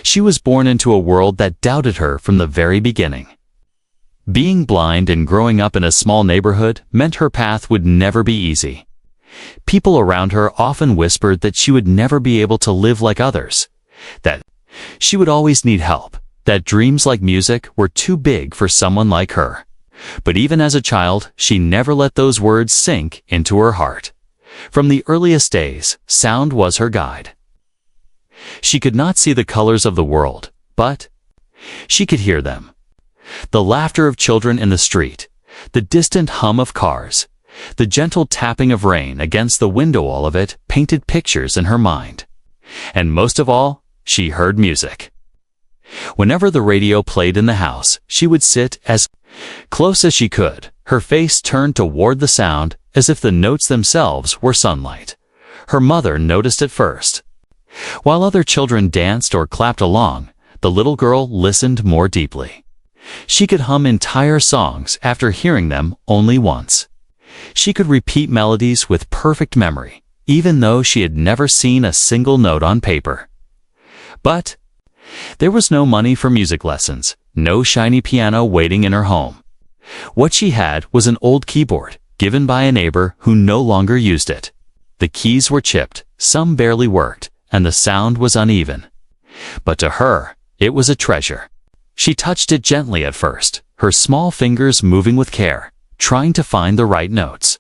She was born into a world that doubted her from the very beginning. Being blind and growing up in a small neighborhood meant her path would never be easy. People around her often whispered that she would never be able to live like others, that she would always need help, that dreams like music were too big for someone like her. But even as a child, she never let those words sink into her heart. From the earliest days, sound was her guide. She could not see the colors of the world, but she could hear them. The laughter of children in the street, the distant hum of cars, the gentle tapping of rain against the window, all of it painted pictures in her mind. And most of all, she heard music. Whenever the radio played in the house, she would sit as close as she could, her face turned toward the sound as if the notes themselves were sunlight. Her mother noticed it first. While other children danced or clapped along, the little girl listened more deeply. She could hum entire songs after hearing them only once. She could repeat melodies with perfect memory, even though she had never seen a single note on paper. But there was no money for music lessons, no shiny piano waiting in her home. What she had was an old keyboard, given by a neighbor who no longer used it. The keys were chipped, some barely worked, and the sound was uneven. But to her, it was a treasure. She touched it gently at first, her small fingers moving with care, trying to find the right notes.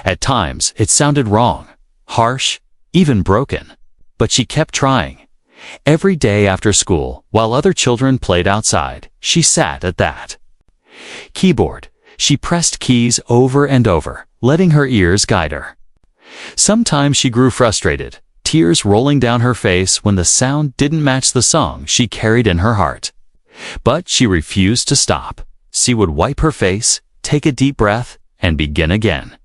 At times, it sounded wrong, harsh, even broken. But she kept trying. Every day after school, while other children played outside, she sat at that keyboard. She pressed keys over and over, letting her ears guide her. Sometimes she grew frustrated, tears rolling down her face when the sound didn't match the song she carried in her heart. But she refused to stop. She would wipe her face, take a deep breath, and begin again.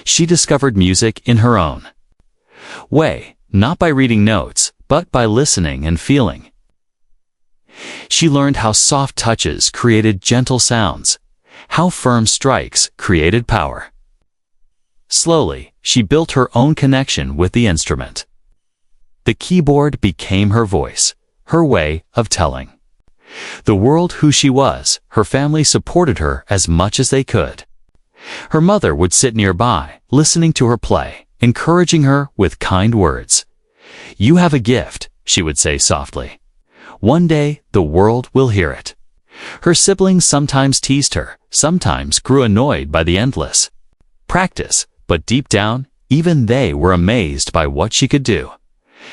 She discovered music in her own way, not by reading notes, but by listening and feeling. She learned how soft touches created gentle sounds, how firm strikes created power. Slowly, she built her own connection with the instrument. The keyboard became her voice, her way of telling the world who she was. Her family supported her as much as they could. Her mother would sit nearby, listening to her play, encouraging her with kind words. "You have a gift," she would say softly. "One day, the world will hear it." Her siblings sometimes teased her, sometimes grew annoyed by the endless practice, but deep down, even they were amazed by what she could do.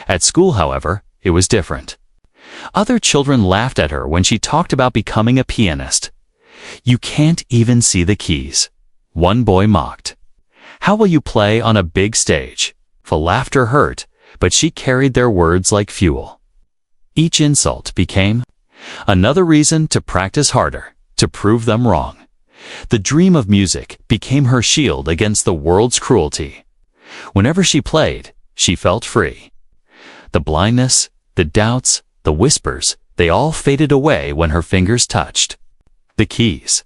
At school, however, it was different. Other children laughed at her when she talked about becoming a pianist. "You can't even see the keys," one boy mocked. "How will you play on a big stage?" The laughter hurt, but she carried their words like fuel. Each insult became another reason to practice harder, to prove them wrong. The dream of music became her shield against the world's cruelty. Whenever she played, she felt free. The blindness, the doubts, the whispers, they all faded away when her fingers touched the keys.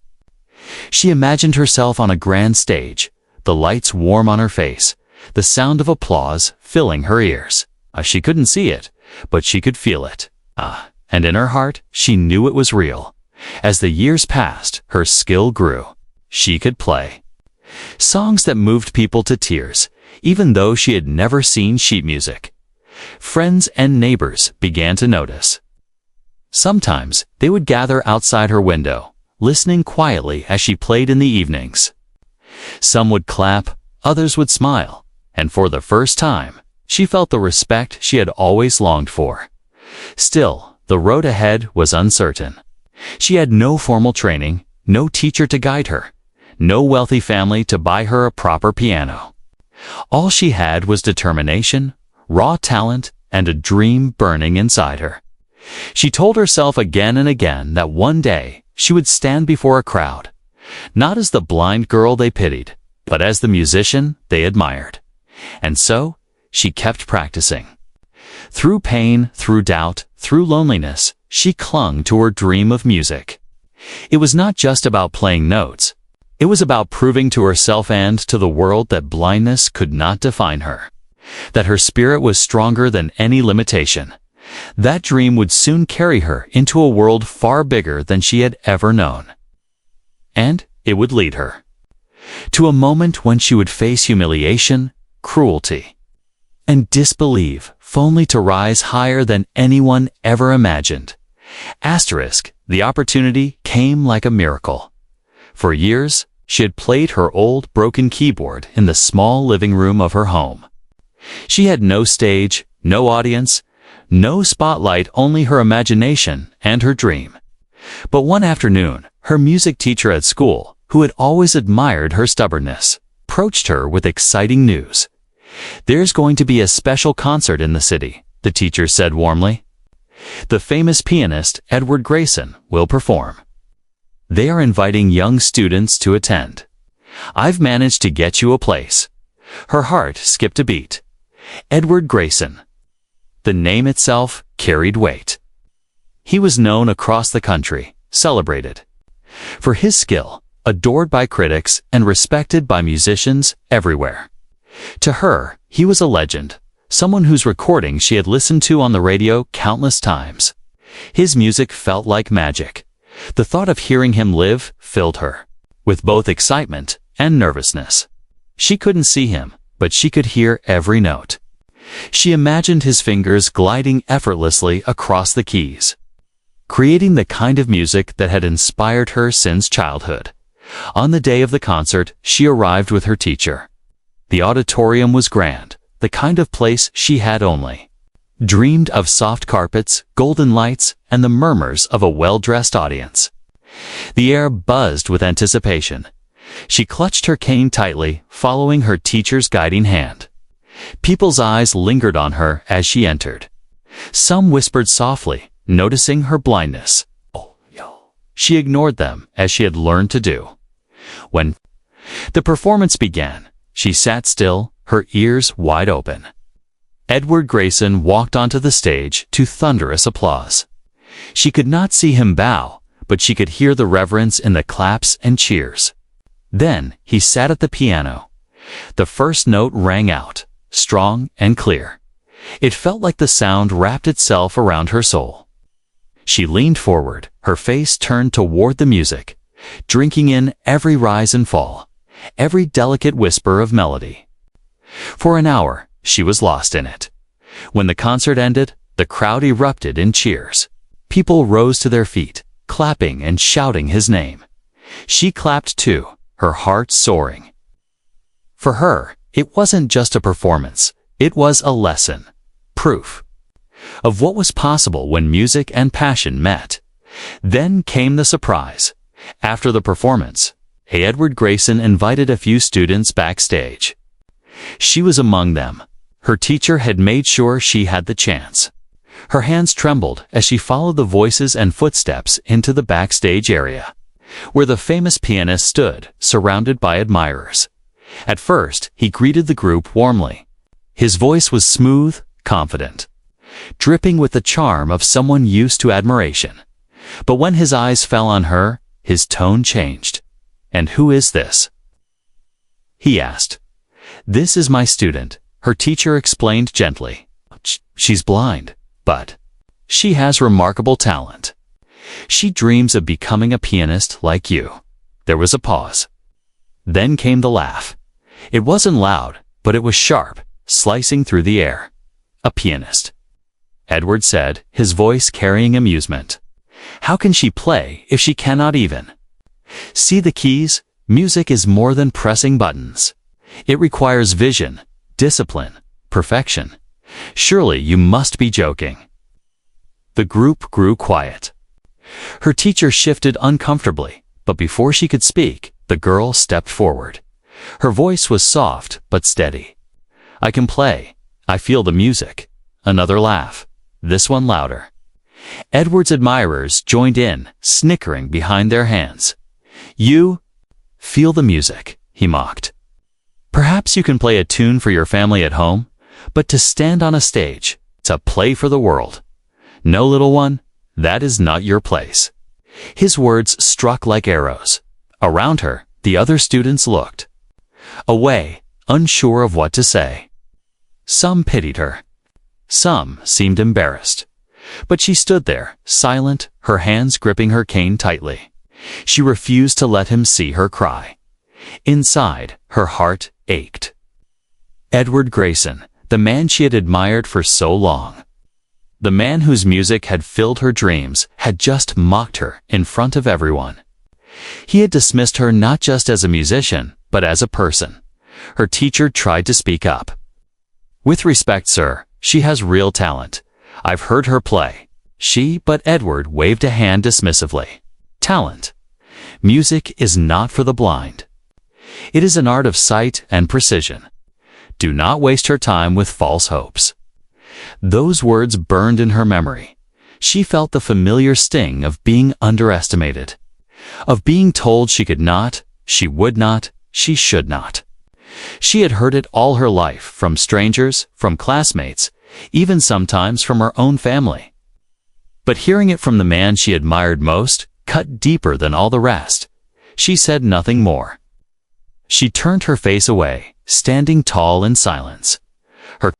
She imagined herself on a grand stage, the lights warm on her face, the sound of applause filling her ears. She couldn't see it, but she could feel it. And in her heart, she knew it was real. As the years passed, her skill grew. She could play songs that moved people to tears, even though she had never seen sheet music. Friends and neighbors began to notice. Sometimes they would gather outside her window, listening quietly as she played in the evenings. Some would clap, others would smile, and for the first time, she felt the respect she had always longed for. Still, the road ahead was uncertain. She had no formal training, no teacher to guide her, no wealthy family to buy her a proper piano. All she had was determination, raw talent, and a dream burning inside her. She told herself again and again that one day she would stand before a crowd, not as the blind girl they pitied, but as the musician they admired. And so, she kept practicing. Through pain, through doubt, through loneliness, she clung to her dream of music. It was not just about playing notes. It was about proving to herself and to the world that blindness could not define her, that her spirit was stronger than any limitation, That dream would soon carry her into a world far bigger than she had ever known. And it would lead her to a moment when she would face humiliation, cruelty, and disbelief, only to rise higher than anyone ever imagined. Asterisk, the opportunity came like a miracle. For years, she had played her old broken keyboard in the small living room of her home. She had no stage, no audience, no spotlight, only her imagination and her dream. But one afternoon, her music teacher at school, who had always admired her stubbornness, approached her with exciting news. "There's going to be a special concert in the city," the teacher said warmly. "The famous pianist, Edward Grayson, will perform. They are inviting young students to attend. I've managed to get you a place." Her heart skipped a beat. Edward Grayson. The name itself carried weight. He was known across the country, celebrated for his skill, adored by critics, and respected by musicians everywhere. To her, he was a legend, someone whose recordings she had listened to on the radio countless times. His music felt like magic. The thought of hearing him live filled her with both excitement and nervousness. She couldn't see him, but she could hear every note. She imagined his fingers gliding effortlessly across the keys, creating the kind of music that had inspired her since childhood. On the day of the concert, she arrived with her teacher. The auditorium was grand, the kind of place she had only dreamed of: soft carpets, golden lights, and the murmurs of a well-dressed audience. The air buzzed with anticipation. She clutched her cane tightly, following her teacher's guiding hand. People's eyes lingered on her as she entered. Some whispered softly, noticing her blindness. She ignored them, as she had learned to do. When the performance began, she sat still, her ears wide open. Edward Grayson walked onto the stage to thunderous applause. She could not see him bow, but she could hear the reverence in the claps and cheers. Then he sat at the piano. The first note rang out, strong and clear. It felt like the sound wrapped itself around her soul. She leaned forward, her face turned toward the music, drinking in every rise and fall, every delicate whisper of melody. For an hour, she was lost in it. When the concert ended, the crowd erupted in cheers. People rose to their feet, clapping and shouting his name. She clapped too, her heart soaring. For her, it wasn't just a performance, it was a lesson, proof of what was possible when music and passion met. Then came the surprise. After the performance, Edward Grayson invited a few students backstage. She was among them. Her teacher had made sure she had the chance. Her hands trembled as she followed the voices and footsteps into the backstage area, where the famous pianist stood, surrounded by admirers. At first, he greeted the group warmly. His voice was smooth, confident, dripping with the charm of someone used to admiration. But when his eyes fell on her, his tone changed. "And who is this?" he asked. "This is my student," her teacher explained gently. "She's blind, but she has remarkable talent. She dreams of becoming a pianist like you." There was a pause. Then came the laugh. It wasn't loud, but it was sharp, slicing through the air. "A pianist," Edward said, his voice carrying amusement. "How can she play if she cannot even see the keys?" Music is more than pressing buttons. It requires vision, discipline, perfection. Surely you must be joking. The group grew quiet. Her teacher shifted uncomfortably, but before she could speak, the girl stepped forward. Her voice was soft but steady. "I can play. I feel the music." Another laugh, this one louder. Edward's admirers joined in, snickering behind their hands. "You feel the music," he mocked. "Perhaps you can play a tune for your family at home, but to stand on a stage, to play for the world. No, little one, that is not your place." His words struck like arrows. Around her, the other students looked away, unsure of what to say. Some pitied her. Some seemed embarrassed. But she stood there, silent, her hands gripping her cane tightly. She refused to let him see her cry. Inside, her heart ached. Edward Grayson, the man she had admired for so long. The man whose music had filled her dreams had just mocked her in front of everyone. He had dismissed her not just as a musician, but as a person. Her teacher tried to speak up. "With respect, sir, she has real talent. I've heard her play." But Edward waved a hand dismissively. Talent. Music is not for the blind. It is an art of sight and precision. Do not waste her time with false hopes. Those words burned in her memory. She felt the familiar sting of being underestimated, of being told she could not, she would not, she should not. She had heard it all her life, from strangers, from classmates, even sometimes from her own family. But hearing it from the man she admired most cut deeper than all the rest. She said nothing more. She turned her face away, standing tall in silence. Her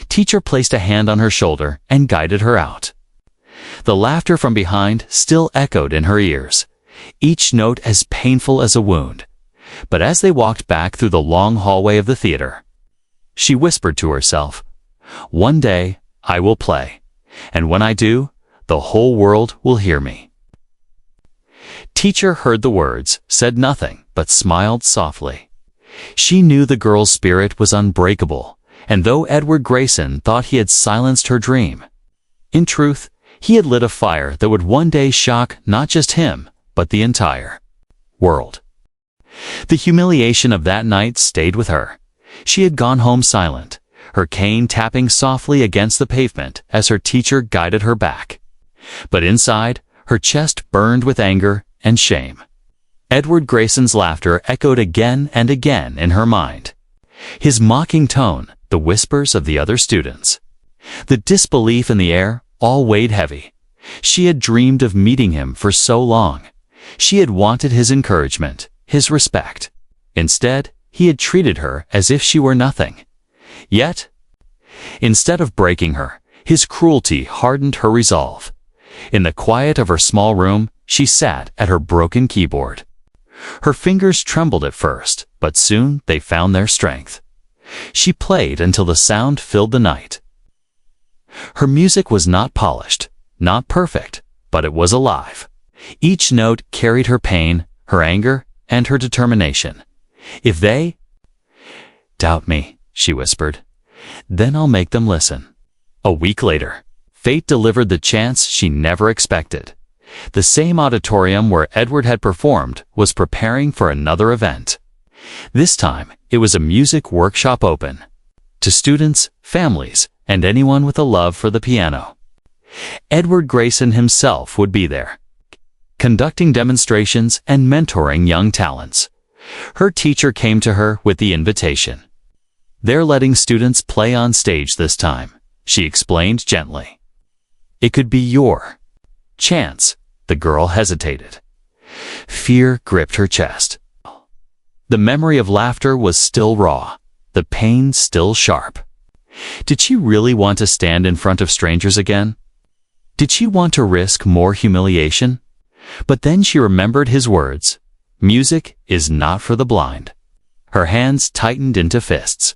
teacher placed a hand on her shoulder and guided her out. The laughter from behind still echoed in her ears, each note as painful as a wound. But as they walked back through the long hallway of the theater, she whispered to herself, "One day I will play, and when I do, the whole world will hear me." Teacher heard the words, said nothing, but smiled softly. She knew the girl's spirit was unbreakable, and though Edward Grayson thought he had silenced her dream, in truth, he had lit a fire that would one day shock not just him, but the entire world. The humiliation of that night stayed with her. She had gone home silent, her cane tapping softly against the pavement as her teacher guided her back. But inside, her chest burned with anger and shame. Edward Grayson's laughter echoed again and again in her mind. His mocking tone, the whispers of the other students, the disbelief in the air, all weighed heavy. She had dreamed of meeting him for so long. She had wanted his encouragement, his respect. Instead, he had treated her as if she were nothing. Yet, instead of breaking her, his cruelty hardened her resolve. In the quiet of her small room, she sat at her broken keyboard. Her fingers trembled at first, but soon they found their strength. She played until the sound filled the night. Her music was not polished, not perfect, but it was alive. Each note carried her pain, her anger, and her determination. "If they doubt me," she whispered, "then I'll make them listen." A week later, fate delivered the chance she never expected. The same auditorium where Edward had performed was preparing for another event. This time, it was a music workshop open to students, families, and anyone with a love for the piano. Edward Grayson himself would be there, conducting demonstrations and mentoring young talents. Her teacher came to her with the invitation. "They're letting students play on stage this time," she explained gently. "It could be your chance." The girl hesitated. Fear gripped her chest. The memory of laughter was still raw, the pain still sharp. Did she really want to stand in front of strangers again? Did she want to risk more humiliation? But then she remembered his words, "Music is not for the blind." Her hands tightened into fists.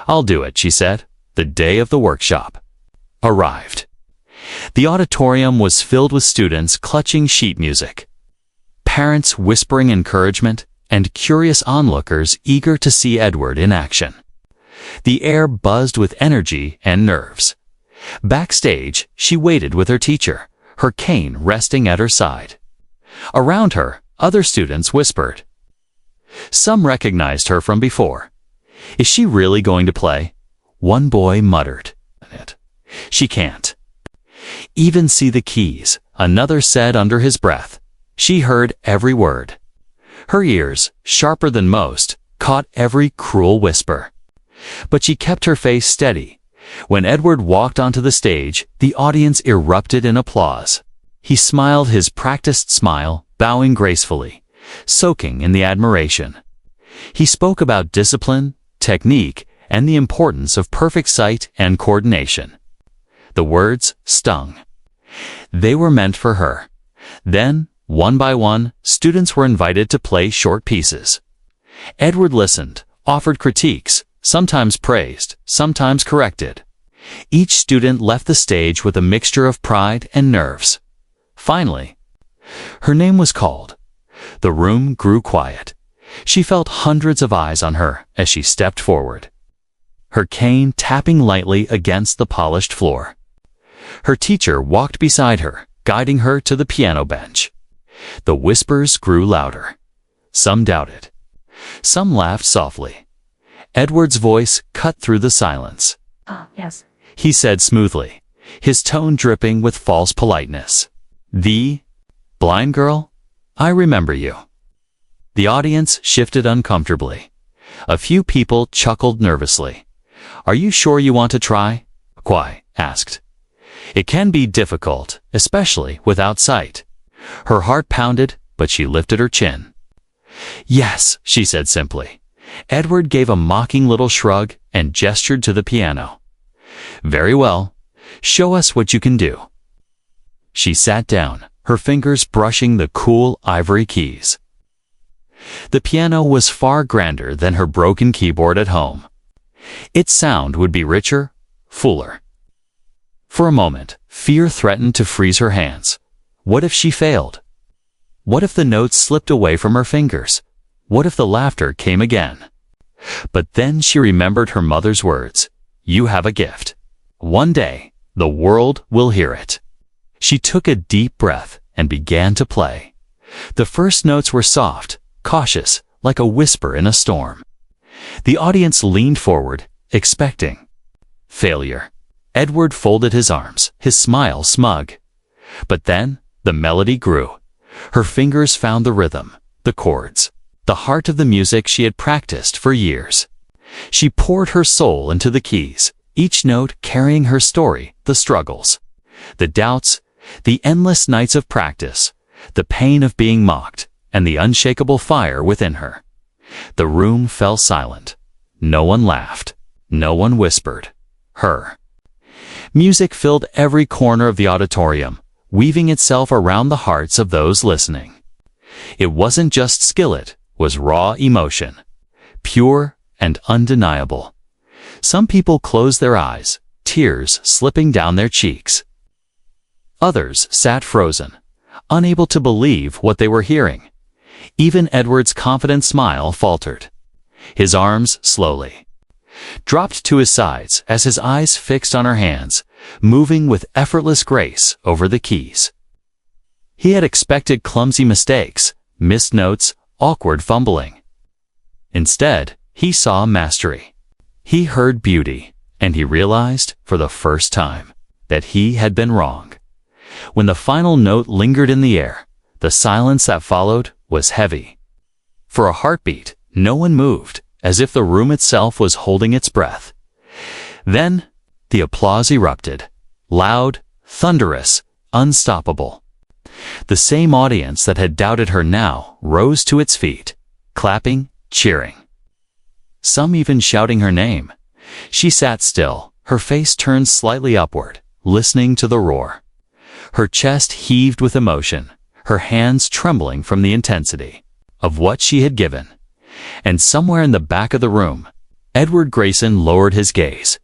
"I'll do it," she said. The day of the workshop arrived. The auditorium was filled with students clutching sheet music, parents whispering encouragement, and curious onlookers eager to see Edward in action. The air buzzed with energy and nerves. Backstage, she waited with her teacher, her cane resting at her side. Around her, other students whispered. Some recognized her from before. "Is she really going to play?" One boy muttered. "She can't even see the keys," another said under his breath. She heard every word. Her ears, sharper than most, caught every cruel whisper. But she kept her face steady. When Edward walked onto the stage, the audience erupted in applause. He smiled his practiced smile, bowing gracefully, soaking in the admiration. He spoke about discipline, technique, and the importance of perfect sight and coordination. The words stung. They were meant for her. Then, one by one, students were invited to play short pieces. Edward listened, offered critiques, sometimes praised, sometimes corrected. Each student left the stage with a mixture of pride and nerves. Finally, her name was called. The room grew quiet. She felt hundreds of eyes on her as she stepped forward, her cane tapping lightly against the polished floor. Her teacher walked beside her, guiding her to the piano bench. The whispers grew louder. Some doubted. Some laughed softly. Edward's voice cut through the silence. Yes. He said smoothly, his tone dripping with false politeness. "The blind girl? I remember you." The audience shifted uncomfortably. A few people chuckled nervously. "Are you sure you want to try?" Kwai asked. "It can be difficult, especially without sight." Her heart pounded, but she lifted her chin. "Yes," she said simply. Edward gave a mocking little shrug and gestured to the piano. "Very well. Show us what you can do." She sat down, her fingers brushing the cool ivory keys. The piano was far grander than her broken keyboard at home. Its sound would be richer, fuller. For a moment, fear threatened to freeze her hands. What if she failed? What if the notes slipped away from her fingers? What if the laughter came again? But then she remembered her mother's words, "You have a gift. One day, the world will hear it." She took a deep breath and began to play. The first notes were soft, cautious, like a whisper in a storm. The audience leaned forward, expecting failure. Edward folded his arms, his smile smug. But then, the melody grew. Her fingers found the rhythm, the chords, the heart of the music she had practiced for years. She poured her soul into the keys, each note carrying her story, the struggles, the doubts, the endless nights of practice, the pain of being mocked, and the unshakable fire within her. The room fell silent. No one laughed. No one whispered. Her. Music filled every corner of the auditorium, weaving itself around the hearts of those listening. It wasn't just skill, it was raw emotion, pure and undeniable. Some people closed their eyes, tears slipping down their cheeks. Others sat frozen, unable to believe what they were hearing. Even Edward's confident smile faltered. His arms slowly dropped to his sides as his eyes fixed on her hands, moving with effortless grace over the keys. He had expected clumsy mistakes, missed notes, awkward fumbling. Instead, he saw mastery. He heard beauty, and he realized, for the first time, that he had been wrong. When the final note lingered in the air, the silence that followed was heavy. For a heartbeat, no one moved, as if the room itself was holding its breath. Then, the applause erupted, loud, thunderous, unstoppable. The same audience that had doubted her now rose to its feet, clapping, cheering. Some even shouting her name. She sat still, her face turned slightly upward, listening to the roar. Her chest heaved with emotion, her hands trembling from the intensity of what she had given. And somewhere in the back of the room, Edward Grayson lowered his gaze.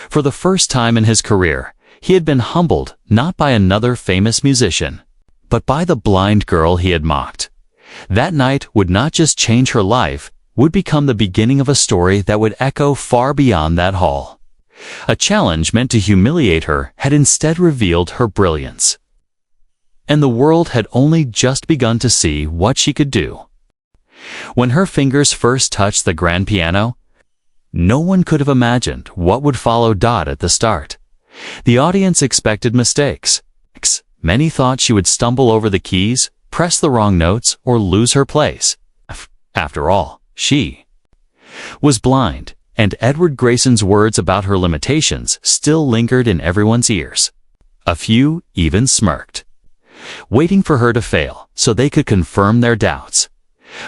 For the first time in his career, he had been humbled not by another famous musician, but by the blind girl he had mocked. That night would not just change her life, would become the beginning of a story that would echo far beyond that hall. A challenge meant to humiliate her had instead revealed her brilliance. And the world had only just begun to see what she could do. When her fingers first touched the grand piano, no one could have imagined what would follow. At the start, the audience expected mistakes. Many thought she would stumble over the keys, press the wrong notes, or lose her place. After all, she was blind, and Edward Grayson's words about her limitations still lingered in everyone's ears. A few even smirked, waiting for her to fail so they could confirm their doubts.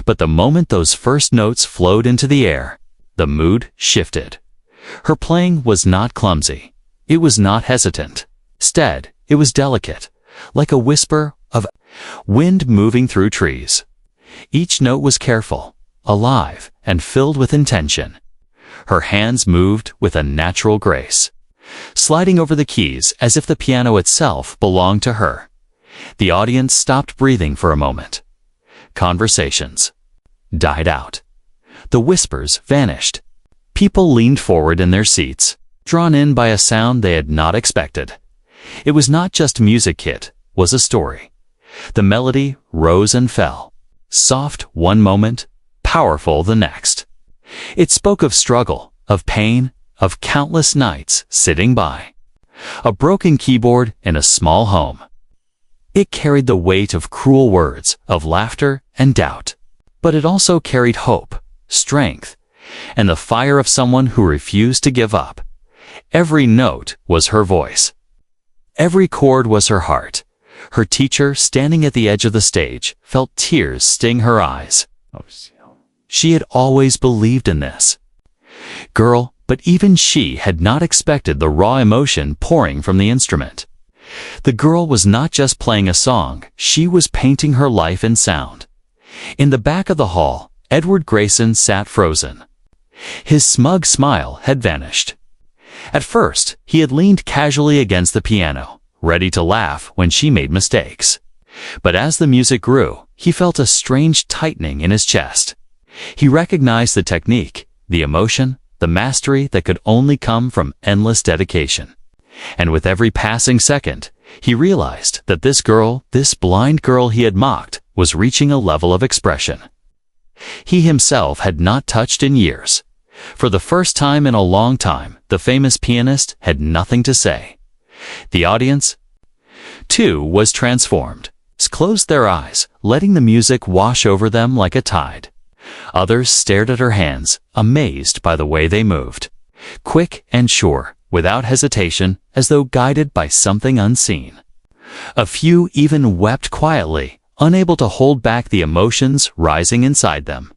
But the moment those first notes flowed into the air, the mood shifted. Her playing was not clumsy. It was not hesitant. Instead, it was delicate, like a whisper of wind moving through trees. Each note was careful, alive, and filled with intention. Her hands moved with a natural grace, sliding over the keys as if the piano itself belonged to her. The audience stopped breathing for a moment. Conversations died out. The whispers vanished. People leaned forward in their seats, drawn in by a sound they had not expected. It was not just music, it was a story. The melody rose and fell, soft one moment, powerful the next. It spoke of struggle, of pain, of countless nights sitting by. A broken keyboard in a small home. It carried the weight of cruel words, of laughter and doubt. But it also carried hope, strength, and the fire of someone who refused to give up. Every note was her voice. Every chord was her heart. Her teacher, standing at the edge of the stage, felt tears sting her eyes. She had always believed in this girl, but even she had not expected the raw emotion pouring from the instrument. The girl was not just playing a song, she was painting her life in sound. In the back of the hall, Edward Grayson sat frozen. His smug smile had vanished. At first, he had leaned casually against the piano, ready to laugh when she made mistakes. But as the music grew, he felt a strange tightening in his chest. He recognized the technique, the emotion, the mastery that could only come from endless dedication. And with every passing second, he realized that this girl, this blind girl he had mocked, was reaching a level of expression he himself had not touched in years. For the first time in a long time, the famous pianist had nothing to say. The audience, too, was transformed, closed their eyes, letting the music wash over them like a tide. Others stared at her hands, amazed by the way they moved, quick and sure, without hesitation, as though guided by something unseen. A few even wept quietly, unable to hold back the emotions rising inside them.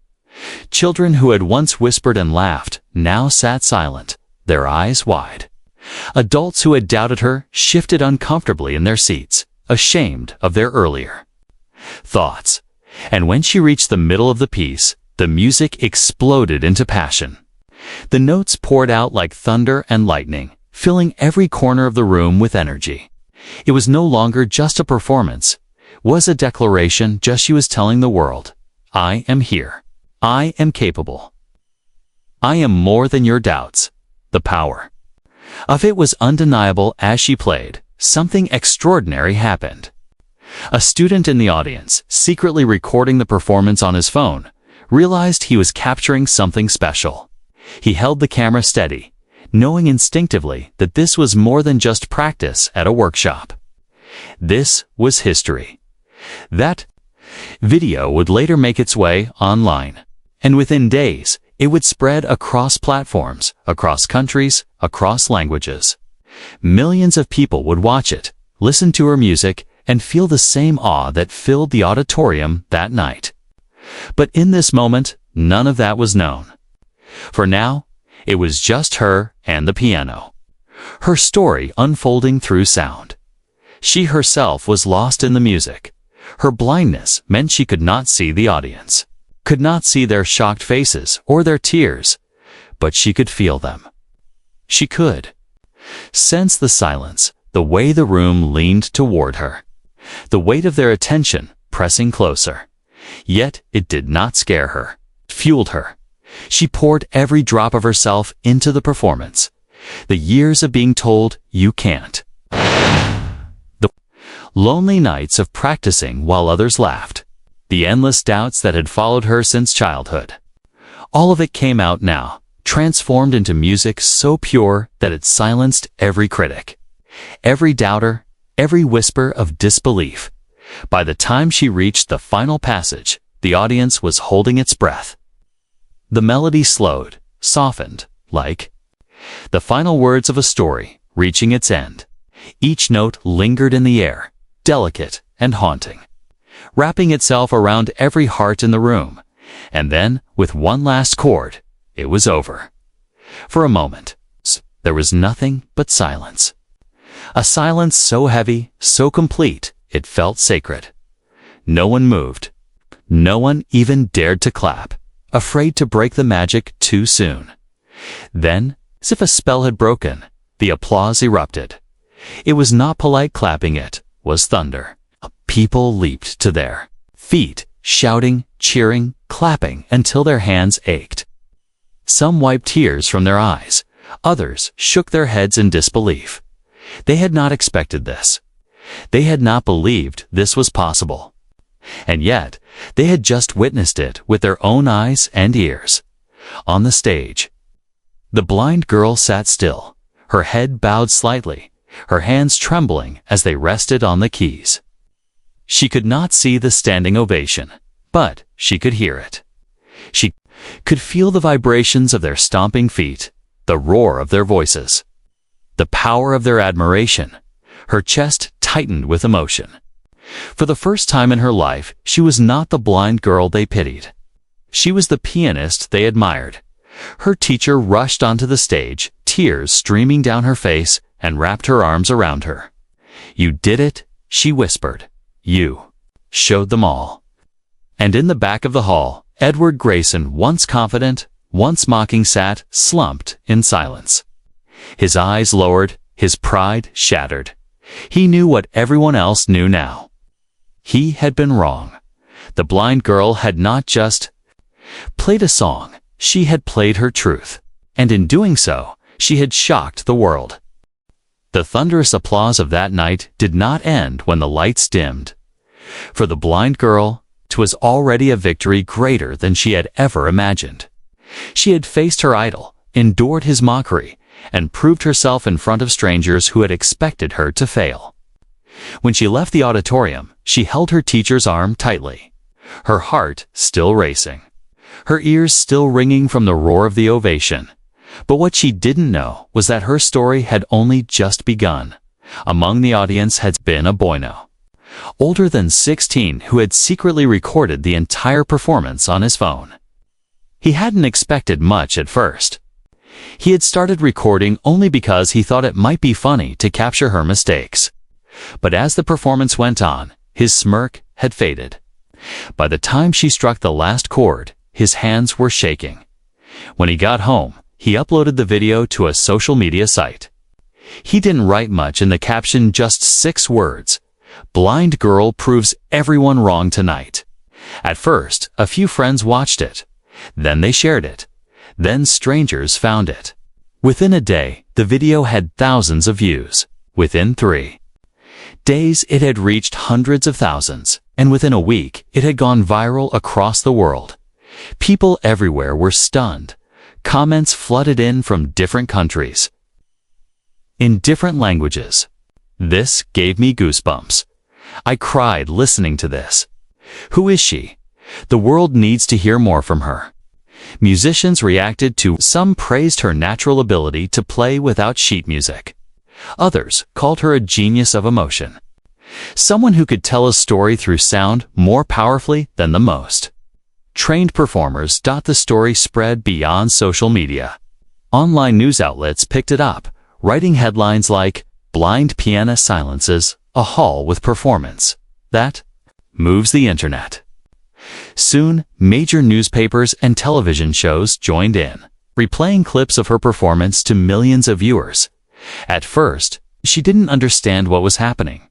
Children who had once whispered and laughed now sat silent, their eyes wide. Adults who had doubted her shifted uncomfortably in their seats, ashamed of their earlier thoughts. And when she reached the middle of the piece, the music exploded into passion. The notes poured out like thunder and lightning, filling every corner of the room with energy. It was no longer just a performance. It was a declaration. Just she was telling the world, I am here. I am capable. I am more than your doubts. The power of it was undeniable. As she played, something extraordinary happened. A student in the audience, secretly recording the performance on his phone, realized he was capturing something special. He held the camera steady, knowing instinctively that this was more than just practice at a workshop. This was history. That video would later make its way online, and within days, it would spread across platforms, across countries, across languages. Millions of people would watch it, listen to her music, and feel the same awe that filled the auditorium that night. But in this moment, none of that was known. For now, it was just her and the piano. Her story unfolding through sound. She herself was lost in the music. Her blindness meant she could not see the audience, could not see their shocked faces or their tears, but she could feel them. She could sense the silence, the way the room leaned toward her, the weight of their attention pressing closer. Yet it did not scare her, it fueled her. She poured every drop of herself into the performance. The years of being told, you can't. The lonely nights of practicing while others laughed. The endless doubts that had followed her since childhood. All of it came out now, transformed into music so pure that it silenced every critic, every doubter, every whisper of disbelief. By the time she reached the final passage, the audience was holding its breath. The melody slowed, softened, like the final words of a story reaching its end. Each note lingered in the air, delicate and haunting, wrapping itself around every heart in the room. And then, with one last chord, it was over. For a moment, there was nothing but silence. A silence so heavy, so complete, it felt sacred. No one moved. No one even dared to clap, afraid to break the magic too soon. Then, as if a spell had broken, the applause erupted. It was not polite clapping, it was thunder. People leaped to their feet, shouting, cheering, clapping until their hands ached. Some wiped tears from their eyes. Others shook their heads in disbelief. They had not expected this. They had not believed this was possible. And yet, they had just witnessed it with their own eyes and ears. On the stage, the blind girl sat still, her head bowed slightly, her hands trembling as they rested on the keys. She could not see the standing ovation, but she could hear it. She could feel the vibrations of their stomping feet, the roar of their voices, the power of their admiration. Her chest tightened with emotion. For the first time in her life, she was not the blind girl they pitied. She was the pianist they admired. Her teacher rushed onto the stage, tears streaming down her face, and wrapped her arms around her. "You did it," she whispered. "You showed them all." And in the back of the hall, Edward Grayson, once confident, once mocking, sat, slumped in silence. His eyes lowered, his pride shattered. He knew what everyone else knew now. He had been wrong. The blind girl had not just played a song, she had played her truth. And in doing so, she had shocked the world. The thunderous applause of that night did not end when the lights dimmed. For the blind girl, 'twas already a victory greater than she had ever imagined. She had faced her idol, endured his mockery, and proved herself in front of strangers who had expected her to fail. When she left the auditorium, she held her teacher's arm tightly, her heart still racing, her ears still ringing from the roar of the ovation. But what she didn't know was that her story had only just begun. Among the audience had been a boy now, older than 16, who had secretly recorded the entire performance on his phone. He hadn't expected much at first. He had started recording only because he thought it might be funny to capture her mistakes. But as the performance went on, his smirk had faded. By the time she struck the last chord, his hands were shaking. When he got home, he uploaded the video to a social media site. He didn't write much in the caption, just 6 words: "Blind girl proves everyone wrong tonight." At first, a few friends watched it. Then they shared it. Then strangers found it. Within a day, the video had thousands of views. Within 3 days, it had reached hundreds of thousands. And within a week, it had gone viral across the world. People everywhere were stunned. Comments flooded in from different countries, in different languages. This gave me goosebumps. I cried listening to this. Who is she? The world needs to hear more from her. Musicians reacted to. Some praised her natural ability to play without sheet music. Others called her a genius of emotion. Someone who could tell a story through sound more powerfully than the most. Trained performers. The story spread beyond social media. Online news outlets picked it up, writing headlines like, "Blind pianist silences a hall with performance that moves the internet." Soon, major newspapers and television shows joined in, replaying clips of her performance to millions of viewers. At first, she didn't understand what was happening.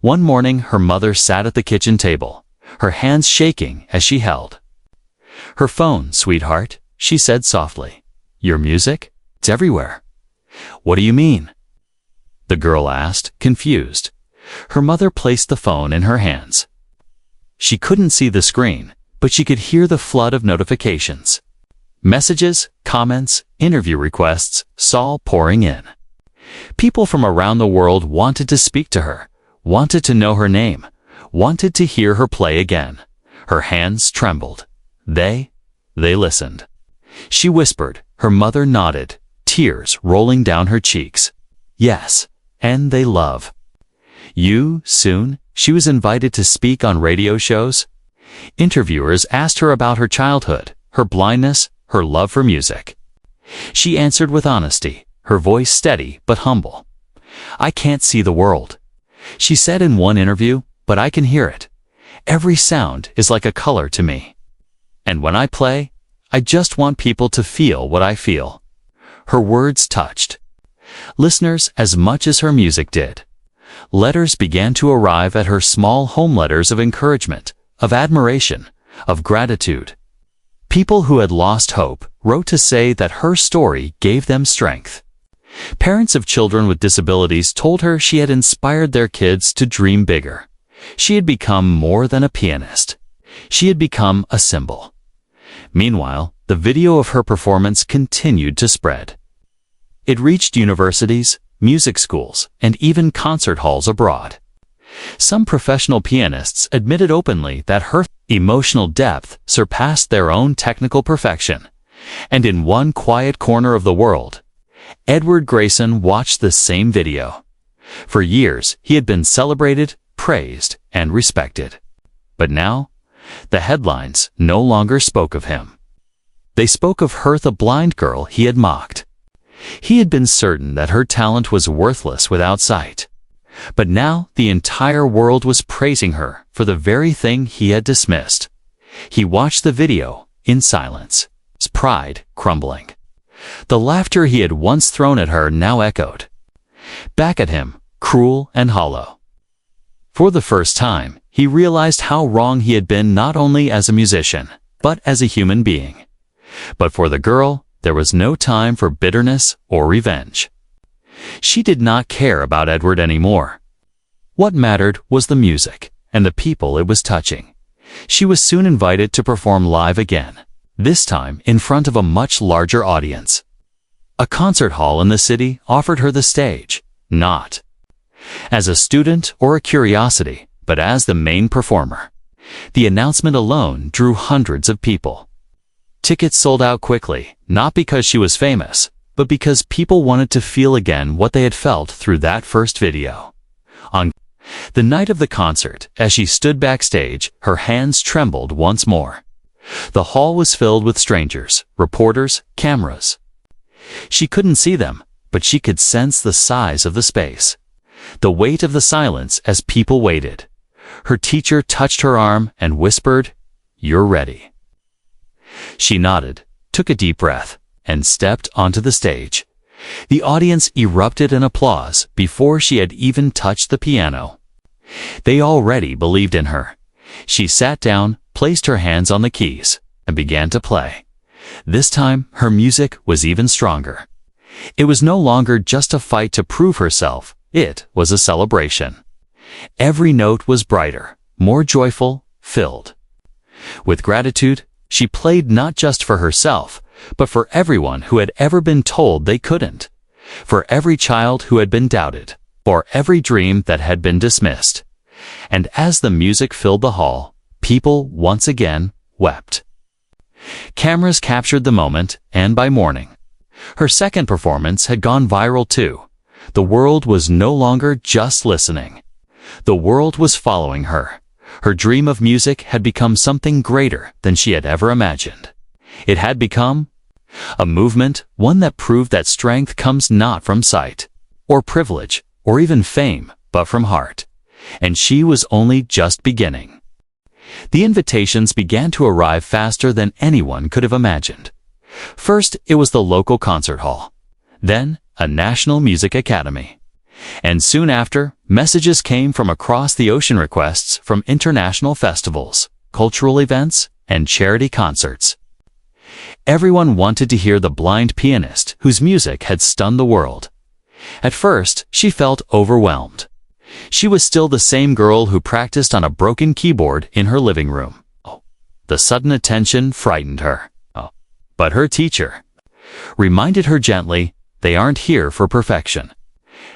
One morning, her mother sat at the kitchen table, her hands shaking as she held her phone. "Sweetheart," she said softly, "your music? It's everywhere." "What do you mean?" the girl asked, confused. Her mother placed the phone in her hands. She couldn't see the screen, but she could hear the flood of notifications. Messages, comments, interview requests, all pouring in. People from around the world wanted to speak to her, wanted to know her name, wanted to hear her play again. Her hands trembled. They listened. She whispered, her mother nodded, tears rolling down her cheeks. Yes, and they love you. Soon, she was invited to speak on radio shows. Interviewers asked her about her childhood, her blindness, her love for music. She answered with honesty, her voice steady but humble. "I can't see the world," she said in one interview, "but I can hear it. Every sound is like a color to me. And when I play, I just want people to feel what I feel." Her words touched listeners as much as her music did. Letters began to arrive at her, small home letters of encouragement, of admiration, of gratitude. People who had lost hope wrote to say that her story gave them strength. Parents of children with disabilities told her she had inspired their kids to dream bigger. She had become more than a pianist. She had become a symbol. Meanwhile, the video of her performance continued to spread. It reached universities, music schools, and even concert halls abroad. Some professional pianists admitted openly that her emotional depth surpassed their own technical perfection. And in one quiet corner of the world, Edward Grayson watched the same video. For years, he had been celebrated, praised, and respected. But now, the headlines no longer spoke of him. They spoke of her, the blind girl he had mocked. He had been certain that her talent was worthless without sight. But now the entire world was praising her for the very thing he had dismissed. He watched the video in silence, his pride crumbling. The laughter he had once thrown at her now echoed back at him, cruel and hollow. For the first time, he realized how wrong he had been, not only as a musician, but as a human being. But for the girl, there was no time for bitterness or revenge. She did not care about Edward anymore. What mattered was the music and the people it was touching. She was soon invited to perform live again, this time in front of a much larger audience. A concert hall in the city offered her the stage, not as a student or a curiosity, but as the main performer. The announcement alone drew hundreds of people. Tickets sold out quickly, not because she was famous, but because people wanted to feel again what they had felt through that first video. On the night of the concert, as she stood backstage, her hands trembled once more. The hall was filled with strangers, reporters, cameras. She couldn't see them, but she could sense the size of the space, the weight of the silence as people waited. Her teacher touched her arm and whispered, "You're ready." She nodded, took a deep breath, and stepped onto the stage. The audience erupted in applause before she had even touched the piano. They already believed in her. She sat down, placed her hands on the keys, and began to play. This time, her music was even stronger. It was no longer just a fight to prove herself, it was a celebration. Every note was brighter, more joyful, filled with gratitude. She played not just for herself, but for everyone who had ever been told they couldn't, for every child who had been doubted, for every dream that had been dismissed. And as the music filled the hall, people once again wept. Cameras captured the moment, and by morning, her second performance had gone viral too. The world was no longer just listening. The world was following her. Her dream of music had become something greater than she had ever imagined. It had become a movement, one that proved that strength comes not from sight, or privilege, or even fame, but from heart. And she was only just beginning. The invitations began to arrive faster than anyone could have imagined. First, it was the local concert hall. Then, a National Music Academy. And soon after, messages came from across the ocean, requests from international festivals, cultural events, and charity concerts. Everyone wanted to hear the blind pianist whose music had stunned the world. At first, she felt overwhelmed. She was still the same girl who practiced on a broken keyboard in her living room. The sudden attention frightened her. But her teacher reminded her gently, "They aren't here for perfection.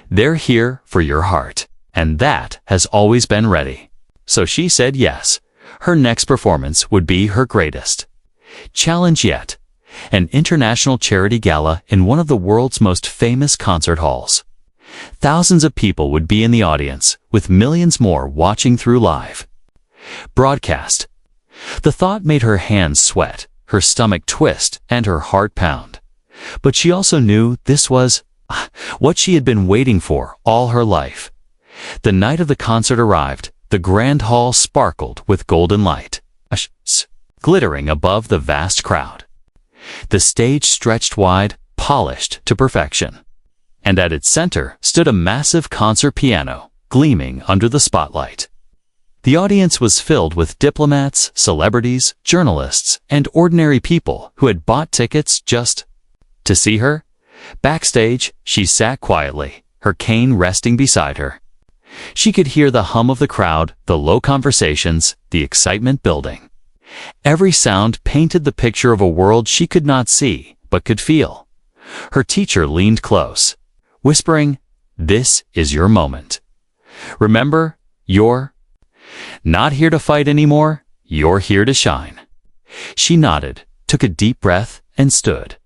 They're here for your heart." And that has always been ready. So she said yes. Her next performance would be her greatest challenge yet, an international charity gala in one of the world's most famous concert halls. Thousands of people would be in the audience, with millions more watching through live broadcast. The thought made her hands sweat, her stomach twist, and her heart pound. But she also knew this was What she had been waiting for all her life. The night of the concert arrived. The grand hall sparkled with golden light, glittering above the vast crowd. The stage stretched wide, polished to perfection. And at its center stood a massive concert piano, gleaming under the spotlight. The audience was filled with diplomats, celebrities, journalists, and ordinary people who had bought tickets just to see her. Backstage, she sat quietly, her cane resting beside her. She could hear the hum of the crowd, the low conversations, the excitement building. Every sound painted the picture of a world she could not see, but could feel. Her teacher leaned close, whispering, "This is your moment. Remember, you're not here to fight anymore, you're here to shine." She nodded, took a deep breath, and stood.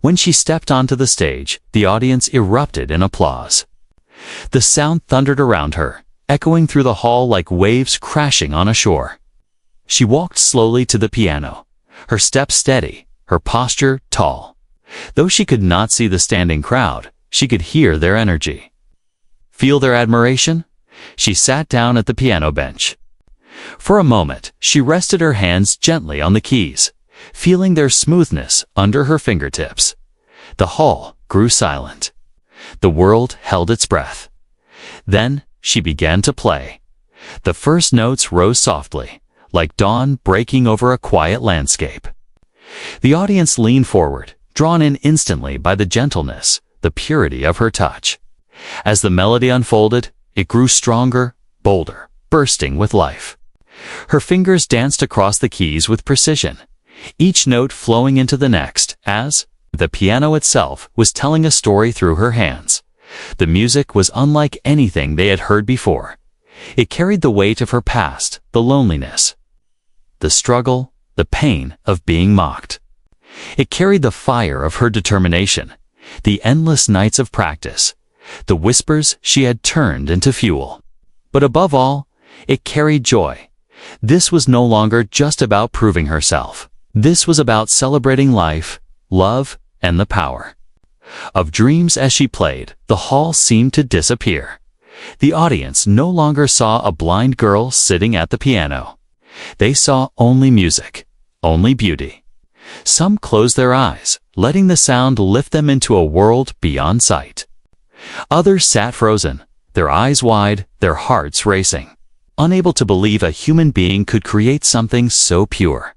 When she stepped onto the stage, the audience erupted in applause. The sound thundered around her, echoing through the hall like waves crashing on a shore. She walked slowly to the piano, her steps steady, her posture tall. Though she could not see the standing crowd, she could hear their energy. Feel their admiration? She sat down at the piano bench. For a moment, she rested her hands gently on the keys, feeling their smoothness under her fingertips. The hall grew silent. The world held its breath. Then she began to play. The first notes rose softly, like dawn breaking over a quiet landscape. The audience leaned forward, drawn in instantly by the gentleness, the purity of her touch. As the melody unfolded, it grew stronger, bolder, bursting with life. Her fingers danced across the keys with precision, each note flowing into the next, as the piano itself was telling a story through her hands. The music was unlike anything they had heard before. It carried the weight of her past, the loneliness, the struggle, the pain of being mocked. It carried the fire of her determination, the endless nights of practice, the whispers she had turned into fuel. But above all, it carried joy. This was no longer just about proving herself. This was about celebrating life, love, and the power of dreams. As she played, the hall seemed to disappear. The audience no longer saw a blind girl sitting at the piano. They saw only music, only beauty. Some closed their eyes, letting the sound lift them into a world beyond sight. Others sat frozen, their eyes wide, their hearts racing, unable to believe a human being could create something so pure.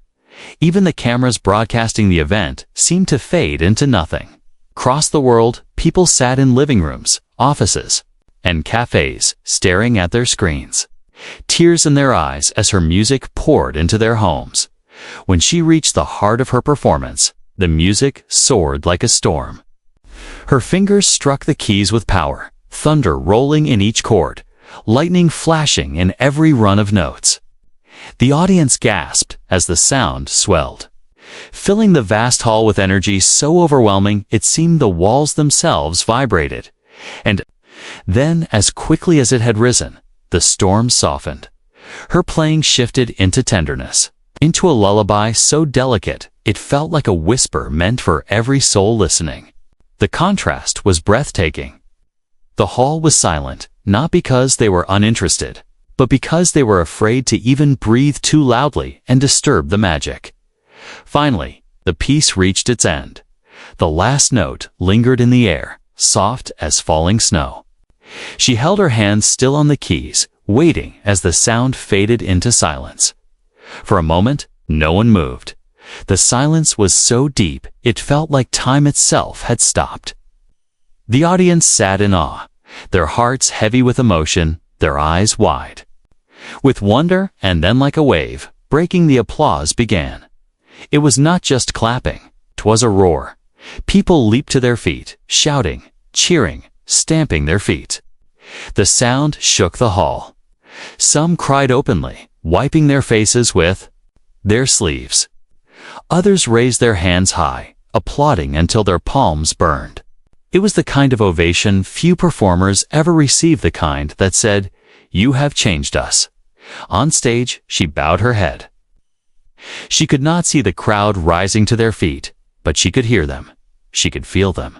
Even the cameras broadcasting the event seemed to fade into nothing. Across the world, people sat in living rooms, offices, and cafes, staring at their screens, tears in their eyes as her music poured into their homes. When she reached the heart of her performance, the music soared like a storm. Her fingers struck the keys with power, thunder rolling in each chord, lightning flashing in every run of notes. The audience gasped as the sound swelled, filling the vast hall with energy so overwhelming it seemed the walls themselves vibrated. And then, as quickly as it had risen, the storm softened. Her playing shifted into tenderness, into a lullaby so delicate it felt like a whisper meant for every soul listening. The contrast was breathtaking. The hall was silent, not because they were uninterested, but because they were afraid to even breathe too loudly and disturb the magic. Finally, the piece reached its end. The last note lingered in the air, soft as falling snow. She held her hands still on the keys, waiting as the sound faded into silence. For a moment, no one moved. The silence was so deep, it felt like time itself had stopped. The audience sat in awe, their hearts heavy with emotion, their eyes wide with wonder, and then like a wave, breaking the applause began. It was not just clapping, 'twas a roar. People leaped to their feet, shouting, cheering, stamping their feet. The sound shook the hall. Some cried openly, wiping their faces with their sleeves. Others raised their hands high, applauding until their palms burned. It was the kind of ovation few performers ever received, the kind that said, "You have changed us." On stage, she bowed her head. She could not see the crowd rising to their feet, but she could hear them. She could feel them.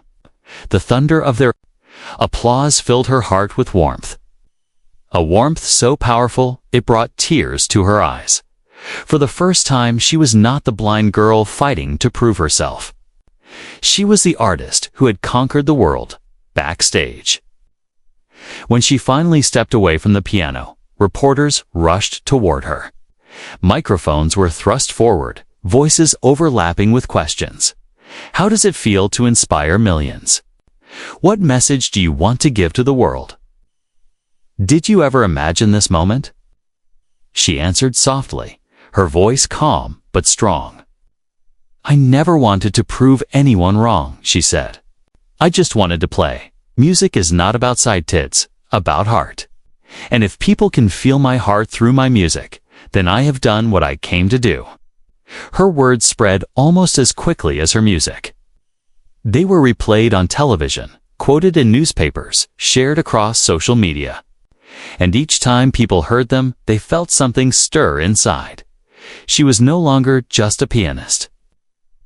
The thunder of their applause filled her heart with warmth. A warmth so powerful it brought tears to her eyes. For the first time, she was not the blind girl fighting to prove herself. She was the artist who had conquered the world, backstage. When she finally stepped away from the piano, reporters rushed toward her. Microphones were thrust forward, voices overlapping with questions. How does it feel to inspire millions? What message do you want to give to the world? Did you ever imagine this moment? She answered softly, her voice calm but strong. I never wanted to prove anyone wrong, she said. I just wanted to play. Music is not about side tits, about heart. And if people can feel my heart through my music, then I have done what I came to do. Her words spread almost as quickly as her music. They were replayed on television, quoted in newspapers, shared across social media. And each time people heard them, they felt something stir inside. She was no longer just a pianist.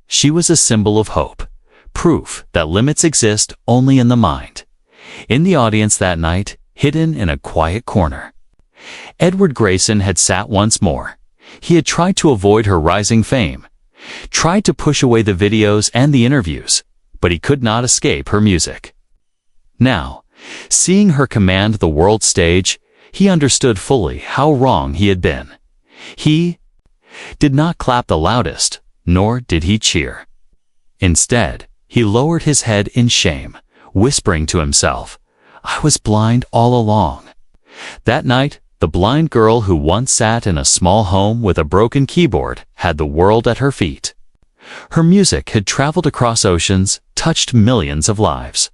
She was a symbol of hope, proof that limits exist only in the mind. In the audience that night, hidden in a quiet corner, Edward Grayson had sat once more. He had tried to avoid her rising fame, tried to push away the videos and the interviews, but he could not escape her music. Now, seeing her command the world stage, he understood fully how wrong he had been. He did not clap the loudest, nor did he cheer. Instead, he lowered his head in shame, whispering to himself, I was blind all along. That night, the blind girl who once sat in a small home with a broken keyboard had the world at her feet. Her music had traveled across oceans, touched millions of lives,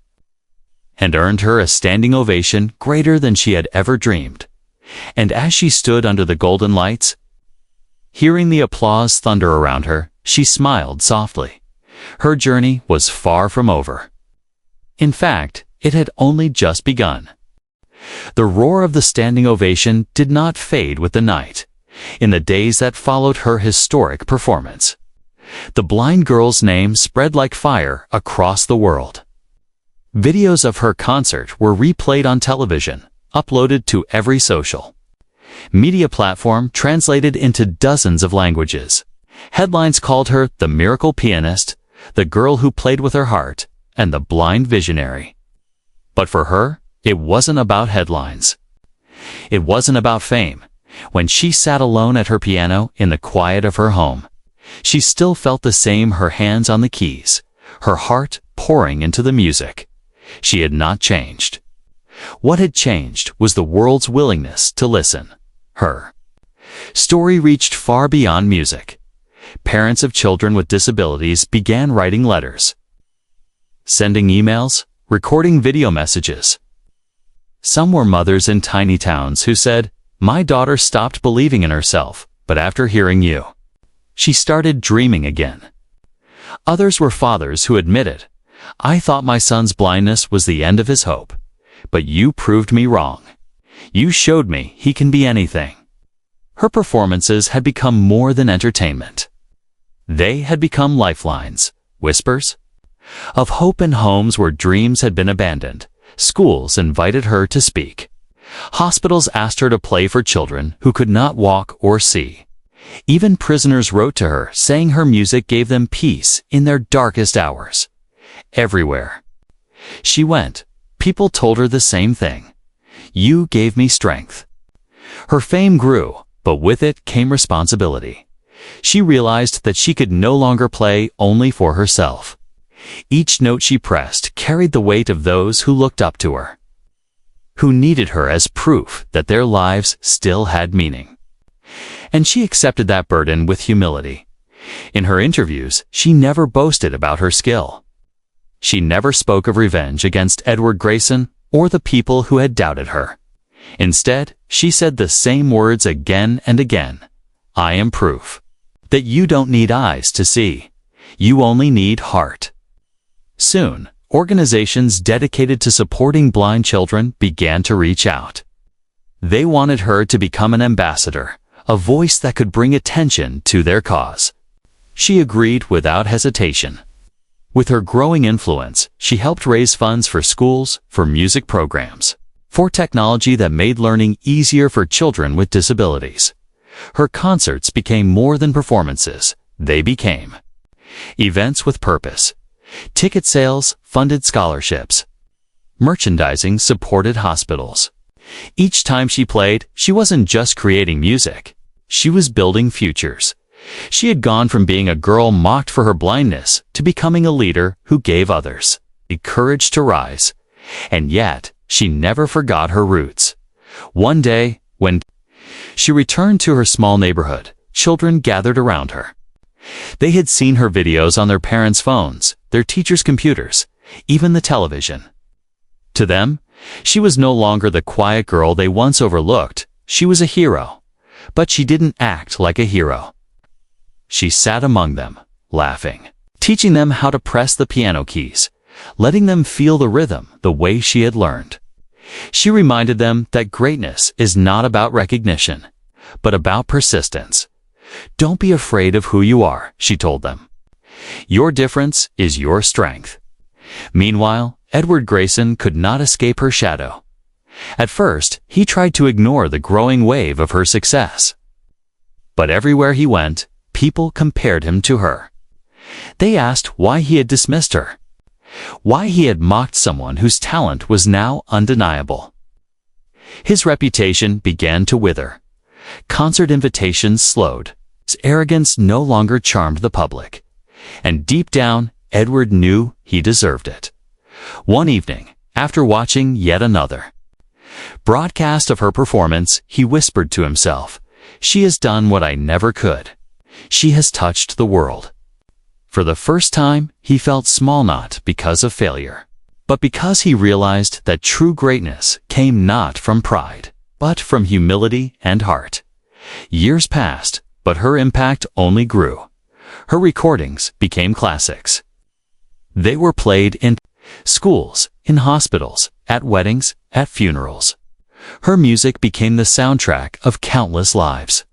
and earned her a standing ovation greater than she had ever dreamed. And as she stood under the golden lights, hearing the applause thunder around her, she smiled softly. Her journey was far from over. In fact, it had only just begun. The roar of the standing ovation did not fade with the night. In the days that followed her historic performance, the blind girl's name spread like fire across the world. Videos of her concert were replayed on television, uploaded to every social media platform, translated into dozens of languages. Headlines called her the miracle pianist, the girl who played with her heart, and the blind visionary. But for her, it wasn't about headlines. It wasn't about fame. When she sat alone at her piano in the quiet of her home, she still felt the same, her hands on the keys, her heart pouring into the music. She had not changed. What had changed was the world's willingness to listen. Her story reached far beyond music. Parents of children with disabilities began writing letters, sending emails, recording video messages. Some were mothers in tiny towns who said, my daughter stopped believing in herself, but after hearing you, she started dreaming again. Others were fathers who admitted, I thought my son's blindness was the end of his hope, but you proved me wrong. You showed me he can be anything. Her performances had become more than entertainment. They had become lifelines, whispers of hope in homes where dreams had been abandoned. Schools invited her to speak. Hospitals asked her to play for children who could not walk or see. Even prisoners wrote to her, saying her music gave them peace in their darkest hours. Everywhere she went, people told her the same thing. You gave me strength. Her fame grew, but with it came responsibility. She realized that she could no longer play only for herself. Each note she pressed carried the weight of those who looked up to her, who needed her as proof that their lives still had meaning. And she accepted that burden with humility. In her interviews, she never boasted about her skill. She never spoke of revenge against Edward Grayson or the people who had doubted her. Instead, she said the same words again and again. I am proof that you don't need eyes to see. You only need heart. Soon, organizations dedicated to supporting blind children began to reach out. They wanted her to become an ambassador, a voice that could bring attention to their cause. She agreed without hesitation. With her growing influence, she helped raise funds for schools, for music programs, for technology that made learning easier for children with disabilities. Her concerts became more than performances. They became events with purpose. Ticket sales funded scholarships. Merchandising supported hospitals. Each time she played, she wasn't just creating music. She was building futures. She had gone from being a girl mocked for her blindness to becoming a leader who gave others the courage to rise. And yet, she never forgot her roots. One day, when she returned to her small neighborhood, children gathered around her. They had seen her videos on their parents' phones, their teachers' computers, even the television. To them, she was no longer the quiet girl they once overlooked. She was a hero. But she didn't act like a hero. She sat among them, laughing, teaching them how to press the piano keys, letting them feel the rhythm the way she had learned. She reminded them that greatness is not about recognition, but about persistence. Don't be afraid of who you are, she told them. Your difference is your strength. Meanwhile, Edward Grayson could not escape her shadow. At first, he tried to ignore the growing wave of her success. But everywhere he went, people compared him to her. They asked why he had dismissed her, why he had mocked someone whose talent was now undeniable. His reputation began to wither. Concert invitations slowed. His arrogance no longer charmed the public. And deep down, Edward knew he deserved it. One evening, after watching yet another broadcast of her performance, he whispered to himself, "She has done what I never could. She has touched the world." For the first time, he felt small, not because of failure, but because he realized that true greatness came not from pride, but from humility and heart. Years passed, but her impact only grew. Her recordings became classics. They were played in schools, in hospitals, at weddings, at funerals. Her music became the soundtrack of countless lives.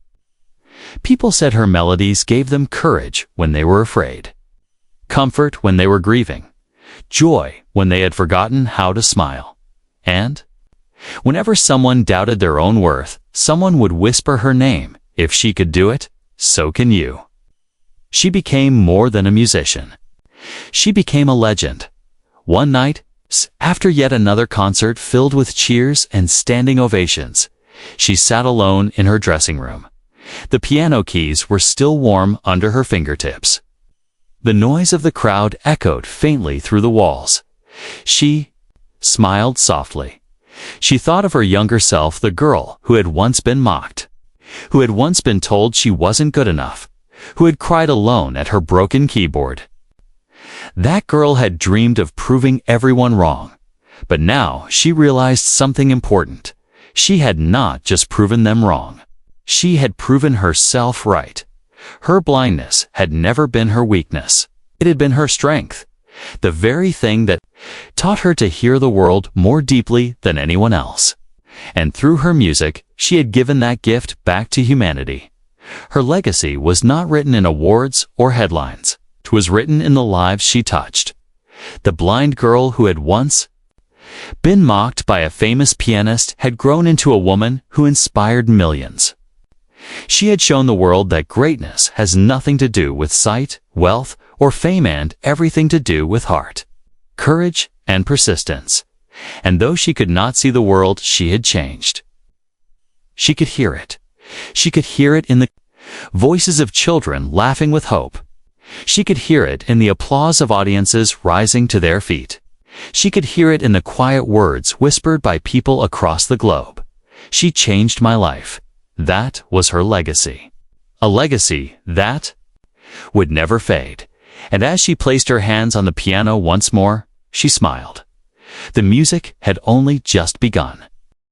People said her melodies gave them courage when they were afraid, comfort when they were grieving, joy when they had forgotten how to smile. And whenever someone doubted their own worth, someone would whisper her name. If she could do it, so can you. She became more than a musician. She became a legend. One night, after yet another concert filled with cheers and standing ovations, she sat alone in her dressing room. The piano keys were still warm under her fingertips. The noise of the crowd echoed faintly through the walls. She smiled softly. She thought of her younger self, the girl who had once been mocked, who had once been told she wasn't good enough, who had cried alone at her broken keyboard. That girl had dreamed of proving everyone wrong, but now she realized something important. She had not just proven them wrong. She had proven herself right. Her blindness had never been her weakness. It had been her strength, the very thing that taught her to hear the world more deeply than anyone else. And through her music, she had given that gift back to humanity. Her legacy was not written in awards or headlines. It was written in the lives she touched. The blind girl who had once been mocked by a famous pianist had grown into a woman who inspired millions. She had shown the world that greatness has nothing to do with sight, wealth, or fame, and everything to do with heart, courage, and persistence. And though she could not see the world she had changed, she could hear it. She could hear it in the voices of children laughing with hope. She could hear it in the applause of audiences rising to their feet. She could hear it in the quiet words whispered by people across the globe. She changed my life. That was her legacy. A legacy that would never fade. And as she placed her hands on the piano once more, she smiled. The music had only just begun.